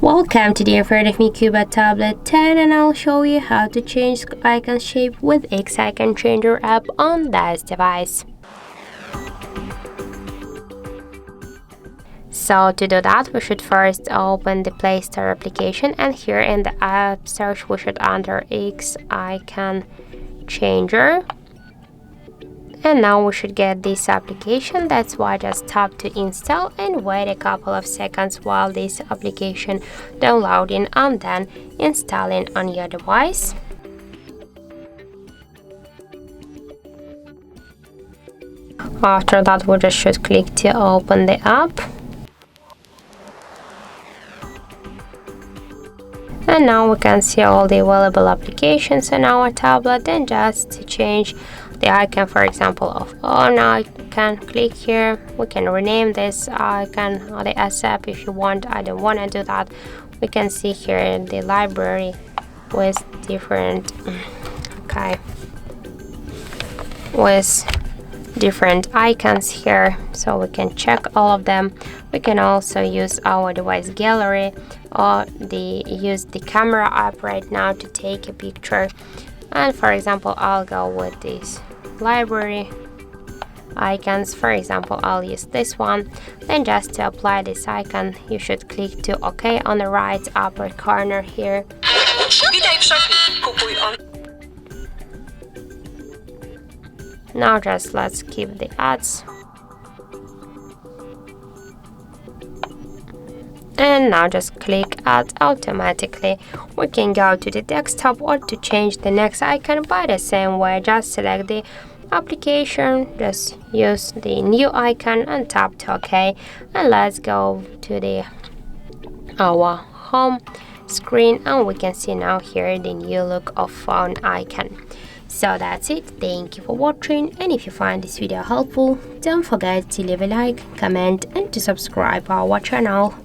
Welcome to the Afraid of Me CUBOT Tablet 10, and I'll show you how to change icon shape with X Icon Changer app on this device. So to do that, we should first open the Play Store application, and here in the app search we should enter X Icon Changer. And now we should get this application. That's why just tap to install and wait a couple of seconds while this application downloading and then installing on your device. After that, we just should click to open the app. And now we can see all the available applications on our tablet, and just to change the icon, for example, of on icon, click here. We can rename this icon or the app if you want. I don't want to do that. We can see here in the library with different icons here, so we can check all of them. We can also use our device gallery or use the camera app right now to take a picture. And for example, I'll go with these library icons. For example, I'll use this one. Then just to apply this icon, you should click to OK on the right upper corner here. Now just let's keep the ads. And now just click add automatically. We can go to the desktop or to change the next icon by the same way. Just select the application, just use the new icon and tap to OK. And let's go to our home screen, and we can see now here the new look of phone icon. So that's it. Thank you for watching, and if you find this video helpful, don't forget to leave a like, comment and to subscribe our channel.